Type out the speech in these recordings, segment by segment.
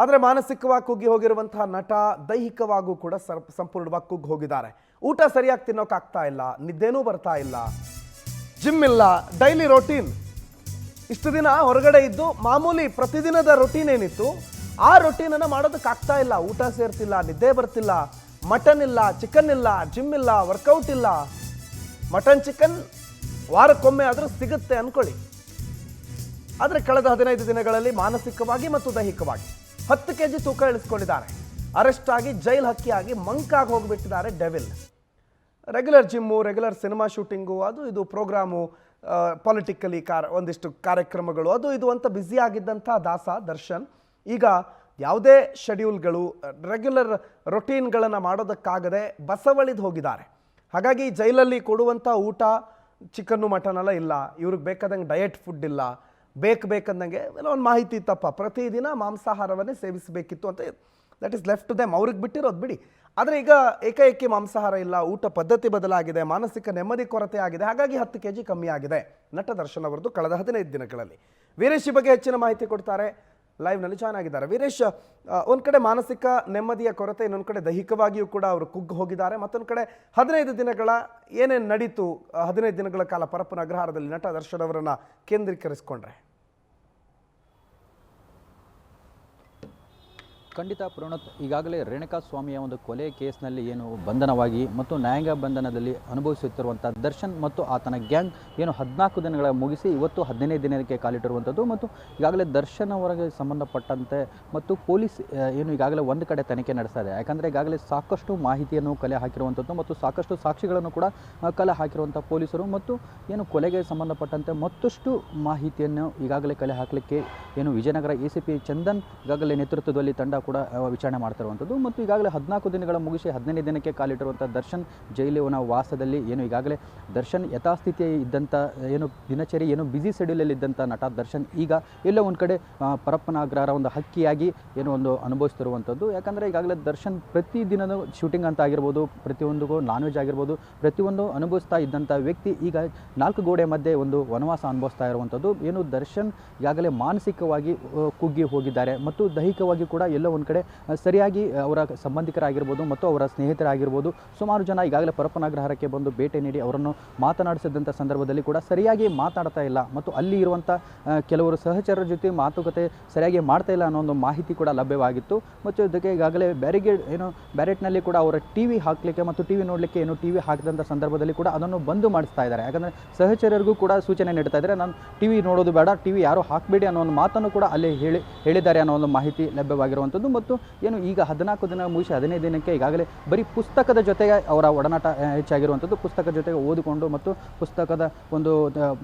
ಆದರೆ ಮಾನಸಿಕವಾಗಿ ಕುಗ್ಗಿ ಹೋಗಿರುವಂತಹ ನಟ ದೈಹಿಕವಾಗೂ ಕೂಡ ಸಂಪೂರ್ಣವಾಗಿ ಕುಗ್ಗಿ ಹೋಗಿದ್ದಾರೆ. ಊಟ ಸರಿಯಾಗಿ ತಿನ್ನೋಕ್ಕಾಗ್ತಾ ಇಲ್ಲ, ನಿದ್ದೆನೂ ಬರ್ತಾ ಇಲ್ಲ, ಜಿಮ್ ಇಲ್ಲ, ಡೈಲಿ ರೊಟೀನ್. ಇಷ್ಟು ದಿನ ಹೊರಗಡೆ ಇದ್ದು ಮಾಮೂಲಿ ಪ್ರತಿದಿನದ ರೊಟೀನ್ ಏನಿತ್ತು ಆ ರೊಟೀನನ್ನು ಮಾಡೋದಕ್ಕಾಗ್ತಾ ಇಲ್ಲ. ಊಟ ಸೇರ್ತಿಲ್ಲ, ನಿದ್ದೆ ಬರ್ತಿಲ್ಲ, ಮಟನ್ ಇಲ್ಲ, ಚಿಕನ್ ಇಲ್ಲ, ಜಿಮ್ ಇಲ್ಲ, ವರ್ಕೌಟ್ ಇಲ್ಲ. ಮಟನ್ ಚಿಕನ್ ವಾರಕ್ಕೊಮ್ಮೆ ಆದರೂ ಸಿಗುತ್ತೆ ಅನ್ಕೊಳ್ಳಿ. ಆದರೆ ಕಳೆದ 15 ದಿನಗಳಲ್ಲಿ ಮಾನಸಿಕವಾಗಿ ಮತ್ತು ದೈಹಿಕವಾಗಿ 10 kg ತೂಕ ಇಳಿಸ್ಕೊಂಡಿದ್ದಾರೆ. ಅರೆಸ್ಟ್ ಆಗಿ ಜೈಲ್ ಹಕ್ಕಿಯಾಗಿ ಮಂಕಾಗಿ ಹೋಗಿಬಿಟ್ಟಿದ್ದಾರೆ Devil. Regular gym, regular cinema shooting, ಅದು ಇದು ಪ್ರೋಗ್ರಾಮು, ಪೊಲಿಟಿಕಲಿ ಒಂದಿಷ್ಟು ಕಾರ್ಯಕ್ರಮಗಳು, ಅದು ಇದು ಅಂತ ಬ್ಯುಸಿ ಆಗಿದ್ದಂಥ ದರ್ಶನ್ ಈಗ ಯಾವುದೇ ಶೆಡ್ಯೂಲ್ಗಳು, ರೆಗ್ಯುಲರ್ ರೊಟೀನ್ಗಳನ್ನು ಮಾಡೋದಕ್ಕಾಗದೆ ಬಸವಳಿದು ಹೋಗಿದ್ದಾರೆ. ಹಾಗಾಗಿ ಜೈಲಲ್ಲಿ ಕೊಡುವಂಥ ಊಟ ಚಿಕನ್ನು ಮಟನೆಲ್ಲ ಇಲ್ಲ, ಇವ್ರಿಗೆ ಬೇಕಾದಂಗೆ ಡಯಟ್ ಫುಡ್ ಇಲ್ಲ, ಬೇಕಂದಂಗೆ ಎಲ್ಲ ಒಂದು ಮಾಹಿತಿ ಇತ್ತಪ್ಪ, ಪ್ರತಿದಿನ ಮಾಂಸಾಹಾರವನ್ನೇ ಸೇವಿಸಬೇಕಿತ್ತು ಅಂತ. That is left to them, ಅವ್ರಿಗೆ ಬಿಟ್ಟಿರೋದು ಬಿಡಿ. ಆದರೆ ಈಗ ಏಕಾಏಕಿ ಮಾಂಸಾಹಾರ ಇಲ್ಲ, ಊಟ ಪದ್ಧತಿ ಬದಲಾಗಿದೆ, ಮಾನಸಿಕ ನೆಮ್ಮದಿ ಕೊರತೆ ಆಗಿದೆ. ಹಾಗಾಗಿ 10 kg ಕಮ್ಮಿ ಆಗಿದೆ ನಟ ದರ್ಶನ್ ಅವರದ್ದು ಕಳೆದ 15 ದಿನಗಳಲ್ಲಿ. ವೀರೇಶ್ ಈ ಬಗ್ಗೆ ಹೆಚ್ಚಿನ ಮಾಹಿತಿ ಕೊಡ್ತಾರೆ, ಲೈವ್ನಲ್ಲಿ ಜಾಯ್ನ್ ಆಗಿದ್ದಾರೆ. ವೀರೇಶ್, ಒಂದು ಕಡೆ ಮಾನಸಿಕ ನೆಮ್ಮದಿಯ ಕೊರತೆ, ಇನ್ನೊಂದು ಕಡೆ ದೈಹಿಕವಾಗಿಯೂ ಕೂಡ ಅವರು ಕುಗ್ಗು ಹೋಗಿದ್ದಾರೆ. ಮತ್ತೊಂದು ಕಡೆ 15 ದಿನಗಳ ಏನೇನು ನಡೀತು, 15 ದಿನಗಳ ಕಾಲ ಪರಪ್ಪನ ಅಗ್ರಹಾರದಲ್ಲಿ ನಟ ದರ್ಶನ್ ಅವರನ್ನು ಕೇಂದ್ರೀಕರಿಸಿಕೊಂಡ್ರೆ? ಖಂಡಿತ ಪ್ರಣತ್, ಈಗಾಗಲೇ ರೇಣುಕಾಸ್ವಾಮಿಯ ಒಂದು ಕೊಲೆ ಕೇಸ್ನಲ್ಲಿ ಏನು ಬಂಧನವಾಗಿ ಮತ್ತು ನ್ಯಾಯಾಂಗ ಬಂಧನದಲ್ಲಿ ಅನುಭವಿಸುತ್ತಿರುವಂಥ ದರ್ಶನ್ ಮತ್ತು ಆತನ ಗ್ಯಾಂಗ್ ಏನು 14 ದಿನಗಳ ಮುಗಿಸಿ ಇವತ್ತು 15 ದಿನಕ್ಕೆ ಕಾಲಿಟ್ಟಿರುವಂಥದ್ದು. ಮತ್ತು ಈಗಾಗಲೇ ದರ್ಶನ್ ಅವರಿಗೆ ಸಂಬಂಧಪಟ್ಟಂತೆ ಮತ್ತು ಪೊಲೀಸ್ ಏನು ಈಗಾಗಲೇ ಒಂದು ಕಡೆ ತನಿಖೆ ನಡೆಸ್ತಾ ಇದೆ. ಯಾಕಂದರೆ ಈಗಾಗಲೇ ಸಾಕಷ್ಟು ಮಾಹಿತಿಯನ್ನು ಕಲೆ ಹಾಕಿರುವಂಥದ್ದು ಮತ್ತು ಸಾಕಷ್ಟು ಸಾಕ್ಷಿಗಳನ್ನು ಕೂಡ ಕಲೆ ಹಾಕಿರುವಂಥ ಪೊಲೀಸರು ಮತ್ತು ಏನು ಕೊಲೆಗೆ ಸಂಬಂಧಪಟ್ಟಂತೆ ಮತ್ತಷ್ಟು ಮಾಹಿತಿಯನ್ನು ಈಗಾಗಲೇ ಕಲೆ ಹಾಕಲಿಕ್ಕೆ ಏನು ವಿಜಯನಗರ ACP ಚಂದನ್ ಈಗಾಗಲೇ ನೇತೃತ್ವದಲ್ಲಿ ತಂಡ ಕೂಡ ವಿಚಾರಣೆ ಮಾಡ್ತಿರುವಂಥದ್ದು. ಮತ್ತು ಈಗಾಗಲೇ 14 ದಿನಗಳ ಮುಗಿಸಿ 15 ದಿನಕ್ಕೆ ಕಾಲಿಟ್ಟಿರುವಂಥ ದರ್ಶನ್ ಜೈಲಿನ ವಾಸದಲ್ಲಿ ಏನು ಈಗಾಗಲೇ ದರ್ಶನ್ ಯಥಾಸ್ಥಿತಿ ಇದ್ದಂಥ ಏನು ದಿನಚರಿ ಏನು ಬ್ಯುಸಿ ಶೆಡ್ಯೂಲಲ್ಲಿ ಇದ್ದಂಥ ನಟ ದರ್ಶನ್ ಈಗ ಎಲ್ಲೋ ಒಂದು ಕಡೆ ಪರಪ್ಪನ ಅಗ್ರಹಾರ ಒಂದು ಹಕ್ಕಿಯಾಗಿ ಏನೋ ಒಂದು ಅನುಭವಿಸ್ತಿರುವಂಥದ್ದು. ಯಾಕಂದರೆ ಈಗಾಗಲೇ ದರ್ಶನ್ ಪ್ರತಿದಿನದ ಶೂಟಿಂಗ್ ಅಂತ ಆಗಿರ್ಬೋದು, ಪ್ರತಿಯೊಂದಿಗೂ ನಾನ್ ವೆಜ್ ಆಗಿರ್ಬೋದು, ಪ್ರತಿಯೊಂದು ಅನುಭವಿಸ್ತಾ ಇದ್ದಂಥ ವ್ಯಕ್ತಿ ಈಗ 4 ಗೋಡೆ ಮಧ್ಯೆ ಒಂದು ವನವಾಸ ಅನುಭವಿಸ್ತಾ ಇರುವಂಥದ್ದು. ಏನು ದರ್ಶನ್ ಈಗಾಗಲೇ ಮಾನಸಿಕವಾಗಿ ಕುಗ್ಗಿ ಹೋಗಿದ್ದಾರೆ ಮತ್ತು ದೈಹಿಕವಾಗಿ ಕೂಡ ಎಲ್ಲೋ ಒಂದು ಕಡೆ ಸರಿಯಾಗಿ ಅವರ ಸಂಬಂಧಿಕರಾಗಿರ್ಬೋದು ಮತ್ತು ಅವರ ಸ್ನೇಹಿತರಾಗಿರ್ಬೋದು ಸುಮಾರು ಜನ ಈಗಾಗಲೇ ಪರಪ್ಪನ ಅಗ್ರಹಾರಕ್ಕೆ ಬಂದು ಭೇಟಿ ನೀಡಿ ಅವರನ್ನು ಮಾತನಾಡಿಸಿದಂಥ ಸಂದರ್ಭದಲ್ಲಿ ಕೂಡ ಸರಿಯಾಗಿ ಮಾತಾಡ್ತಾ ಇಲ್ಲ ಮತ್ತು ಅಲ್ಲಿ ಇರುವಂಥ ಕೆಲವರು ಸಹಚರರ ಜೊತೆ ಮಾತುಕತೆ ಸರಿಯಾಗಿ ಮಾಡ್ತಾ ಇಲ್ಲ ಅನ್ನೋ ಒಂದು ಮಾಹಿತಿ ಕೂಡ ಲಭ್ಯವಾಗಿತ್ತು. ಮತ್ತು ಇದಕ್ಕೆ ಈಗಾಗಲೇ ಬ್ಯಾರೆಟ್ನಲ್ಲಿ ಕೂಡ ಅವರ TV ಹಾಕಲಿಕ್ಕೆ ಮತ್ತು TV ನೋಡಲಿಕ್ಕೆ ಏನು TV ಹಾಕಿದಂಥ ಸಂದರ್ಭದಲ್ಲಿ ಕೂಡ ಅದನ್ನು ಬಂದು ಮಾಡಿಸ್ತಾ ಇದ್ದಾರೆ. ಯಾಕಂದರೆ ಸಹಚರರಿಗೂ ಕೂಡ ಸೂಚನೆ ನೀಡ್ತಾ ಇದ್ದಾರೆ, ನಾನು TV ನೋಡೋದು ಬೇಡ, TV ಯಾರೂ ಹಾಕಬೇಡಿ ಅನ್ನೋ ಒಂದು ಮಾತನ್ನು ಕೂಡ ಅಲ್ಲಿ ಹೇಳಿದ್ದಾರೆ ಅನ್ನೋ ಒಂದು ಮಾಹಿತಿ ಲಭ್ಯವಾಗಿರುವಂಥದ್ದು. ಮತ್ತು ಏನು ಈಗ 14 ದಿನ ಮುಗಿಸಿ 15 ದಿನಕ್ಕೆ ಈಗಾಗಲೇ ಬರೀ ಪುಸ್ತಕದ ಜೊತೆಗೆ ಅವರ ಒಡನಾಟ ಹೆಚ್ಚಾಗಿರುವಂಥದ್ದು. ಪುಸ್ತಕದ ಜೊತೆಗೆ ಓದಿಕೊಂಡು ಮತ್ತು ಪುಸ್ತಕದ ಒಂದು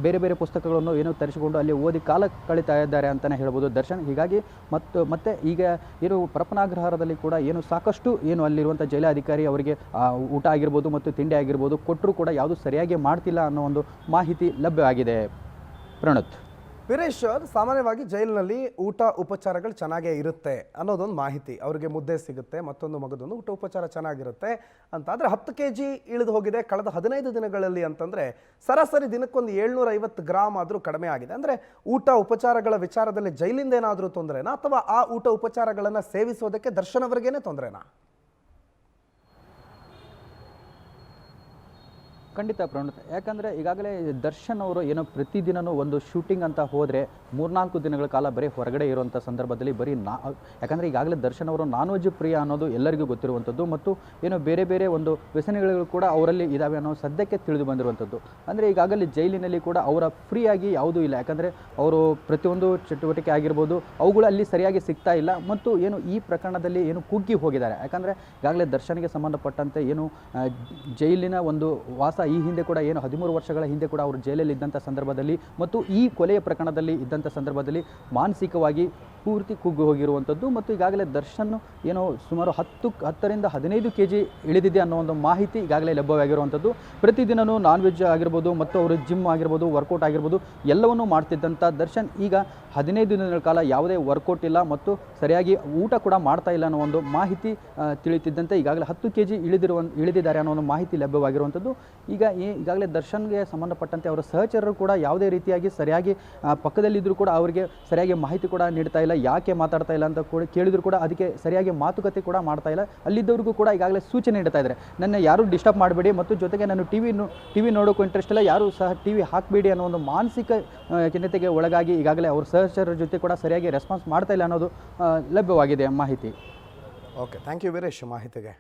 ಬೇರೆ ಬೇರೆ ಪುಸ್ತಕಗಳನ್ನು ಏನು ತರಿಸಿಕೊಂಡು ಅಲ್ಲಿ ಓದಿ ಕಾಲ ಕಳೀತಾ ಇದ್ದಾರೆ ಅಂತಲೇ ಹೇಳ್ಬೋದು ದರ್ಶನ್. ಹೀಗಾಗಿ ಮತ್ತೆ ಈಗ ಏನು ಪರಪ್ಪನ ಅಗ್ರಹಾರದಲ್ಲಿ ಕೂಡ ಏನು ಸಾಕಷ್ಟು ಏನು ಅಲ್ಲಿರುವಂಥ ಜೈಲಾಧಿಕಾರಿ ಅವರಿಗೆ ಊಟ ಆಗಿರ್ಬೋದು ಮತ್ತು ತಿಂಡಿ ಆಗಿರ್ಬೋದು ಕೊಟ್ಟರೂ ಕೂಡ ಯಾವುದು ಸರಿಯಾಗಿ ಮಾಡ್ತಿಲ್ಲ ಅನ್ನೋ ಒಂದು ಮಾಹಿತಿ ಲಭ್ಯವಾಗಿದೆ. ಪ್ರಣತ್. ವೀರೇಶ್, ಸಾಮಾನ್ಯವಾಗಿ ಜೈಲಿನಲ್ಲಿ ಊಟ ಉಪಚಾರಗಳು ಚೆನ್ನಾಗೇ ಇರುತ್ತೆ ಅನ್ನೋದೊಂದು ಮಾಹಿತಿ. ಅವರಿಗೆ ಮುದ್ದೆ ಸಿಗುತ್ತೆ, ಮತ್ತೊಂದು ಮಗದೊಂದು ಊಟ ಉಪಚಾರ ಚೆನ್ನಾಗಿರುತ್ತೆ ಅಂತ. ಆದರೆ 10 kg ಇಳಿದು ಹೋಗಿದೆ ಕಳೆದ 15 ದಿನಗಳಲ್ಲಿ ಅಂತಂದರೆ ಸರಾಸರಿ ದಿನಕ್ಕೊಂದು 750 ಗ್ರಾಮ್ ಆದರೂ ಕಡಿಮೆ ಆಗಿದೆ. ಅಂದರೆ ಊಟ ಉಪಚಾರಗಳ ವಿಚಾರದಲ್ಲಿ ಜೈಲಿಂದ ಏನಾದರೂ ತೊಂದರೆನಾ, ಅಥವಾ ಆ ಊಟ ಉಪಚಾರಗಳನ್ನು ಸೇವಿಸೋದಕ್ಕೆ ದರ್ಶನ್ ಅವರಿಗೇನೆ ತೊಂದರೆನಾ? ಖಂಡಿತ ಪ್ರಣತ್, ಯಾಕಂದರೆ ಈಗಾಗಲೇ ದರ್ಶನ್ ಅವರು ಏನೋ ಪ್ರತಿದಿನವೂ ಒಂದು ಶೂಟಿಂಗ್ ಅಂತ ಹೋದರೆ 3-4 ದಿನಗಳ ಕಾಲ ಬರೀ ಹೊರಗಡೆ ಇರುವಂಥ ಸಂದರ್ಭದಲ್ಲಿ ಯಾಕಂದರೆ ಈಗಾಗಲೇ ದರ್ಶನ್ ಅವರು ನಾನ್ ವೆಜ್ ಪ್ರಿಯ ಅನ್ನೋದು ಎಲ್ಲರಿಗೂ ಗೊತ್ತಿರುವಂಥದ್ದು ಮತ್ತು ಏನೋ ಬೇರೆ ಬೇರೆ ಒಂದು ವ್ಯಸನಗಳು ಕೂಡ ಅವರಲ್ಲಿ ಇದ್ದಾವೆ ಅನ್ನೋ ಸದ್ಯಕ್ಕೆ ತಿಳಿದು ಬಂದಿರುವಂಥದ್ದು. ಅಂದರೆ ಈಗಾಗಲೇ ಜೈಲಿನಲ್ಲಿ ಕೂಡ ಅವರ ಫ್ರೀಯಾಗಿ ಯಾವುದೂ ಇಲ್ಲ, ಯಾಕಂದರೆ ಅವರು ಪ್ರತಿಯೊಂದು ಚಟುವಟಿಕೆ ಆಗಿರ್ಬೋದು ಅವುಗಳು ಅಲ್ಲಿ ಸರಿಯಾಗಿ ಸಿಗ್ತಾ ಇಲ್ಲ ಮತ್ತು ಏನು ಈ ಪ್ರಕರಣದಲ್ಲಿ ಏನು ಕುಗ್ಗಿ ಹೋಗಿದ್ದಾರೆ. ಯಾಕಂದರೆ ಈಗಾಗಲೇ ದರ್ಶನ್ಗೆ ಸಂಬಂಧಪಟ್ಟಂತೆ ಏನು ಜೈಲಿನ ಒಂದು ವಾಸ ಈ ಹಿಂದೆ ಕೂಡ ಏನು 13 ವರ್ಷಗಳ ಹಿಂದೆ ಕೂಡ ಅವರು ಜೈಲಲ್ಲಿ ಇದ್ದಂಥ ಸಂದರ್ಭದಲ್ಲಿ ಮತ್ತು ಈ ಕೊಲೆಯ ಪ್ರಕರಣದಲ್ಲಿ ಇದ್ದಂಥ ಸಂದರ್ಭದಲ್ಲಿ ಮಾನಸಿಕವಾಗಿ ಪೂರ್ತಿ ಕುಗ್ಗಿ ಹೋಗಿರುವಂಥದ್ದು. ಮತ್ತು ಈಗಾಗಲೇ ದರ್ಶನ್ ಏನೋ ಸುಮಾರು 10ರಿಂದ 15 kg ಇಳಿದಿದೆ ಅನ್ನೋ ಒಂದು ಮಾಹಿತಿ ಈಗಾಗಲೇ ಲಭ್ಯವಾಗಿರುವಂಥದ್ದು. ಪ್ರತಿದಿನವೂ ನಾನ್ ವೆಜ್ ಆಗಿರ್ಬೋದು ಮತ್ತು ಅವರು ಜಿಮ್ ಆಗಿರ್ಬೋದು, ವರ್ಕೌಟ್ ಆಗಿರ್ಬೋದು ಎಲ್ಲವನ್ನೂ ಮಾಡ್ತಿದ್ದಂಥ ದರ್ಶನ್ ಈಗ 15 ದಿನಗಳ ಕಾಲ ಯಾವುದೇ ವರ್ಕೌಟ್ ಇಲ್ಲ ಮತ್ತು ಸರಿಯಾಗಿ ಊಟ ಕೂಡ ಮಾಡ್ತಾ ಇಲ್ಲ ಅನ್ನೋ ಒಂದು ಮಾಹಿತಿ ತಿಳಿತಿದ್ದಂತೆ ಈಗಾಗಲೇ 10 kg ಇಳಿದಿದ್ದಾರೆ ಅನ್ನೋ ಒಂದು ಮಾಹಿತಿ ಲಭ್ಯವಾಗಿರುವಂಥದ್ದು. ಈಗಾಗಲೇ ದರ್ಶನ್ಗೆ ಸಂಬಂಧಪಟ್ಟಂತೆ ಅವರ ಸಹಚರರು ಕೂಡ ಯಾವುದೇ ರೀತಿಯಾಗಿ ಸರಿಯಾಗಿ ಪಕ್ಕದಲ್ಲಿದ್ದರೂ ಕೂಡ ಅವರಿಗೆ ಸರಿಯಾಗಿ ಮಾಹಿತಿ ಕೂಡ ನೀಡ್ತಾ ಇಲ್ಲ. ಇಲ್ಲ, ಯಾಕೆ ಮಾತಾಡ್ತಾ ಇಲ್ಲ ಅಂತ ಕೂಡ ಕೇಳಿದ್ರು ಕೂಡ ಅದಕ್ಕೆ ಸರಿಯಾಗಿ ಮಾತುಕತೆ ಕೂಡ ಮಾಡ್ತಾ ಇಲ್ಲ. ಅಲ್ಲಿದ್ದವ್ರಿಗೂ ಕೂಡ ಈಗಾಗಲೇ ಸೂಚನೆ ನೀಡ್ತಾ ಇದ್ದಾರೆ, ನನ್ನ ಯಾರೂ ಡಿಸ್ಟರ್ಬ್ ಮಾಡಬೇಡಿ ಮತ್ತು ಜೊತೆಗೆ ನಾನು ಟಿ ವಿ ನೋಡೋಕ್ಕೂ ಇಂಟ್ರೆಸ್ಟ್ ಇಲ್ಲ, ಯಾರೂ ಸಹ ಟಿ ವಿ ಹಾಕಬೇಡಿ ಅನ್ನೋ ಒಂದು ಮಾನಸಿಕ ಖಿನ್ನತೆಗೆ ಒಳಗಾಗಿ ಈಗಾಗಲೇ ಅವ್ರ ಸಹಚರರ ಜೊತೆ ಕೂಡ ಸರಿಯಾಗಿ ರೆಸ್ಪಾನ್ಸ್ ಮಾಡ್ತಾ ಇಲ್ಲ ಅನ್ನೋದು ಲಭ್ಯವಾಗಿದೆ ಮಾಹಿತಿ. ಓಕೆ, ಥ್ಯಾಂಕ್ ಯು ವೀರೇಶ್ ಮಾಹಿತಿಗೆ.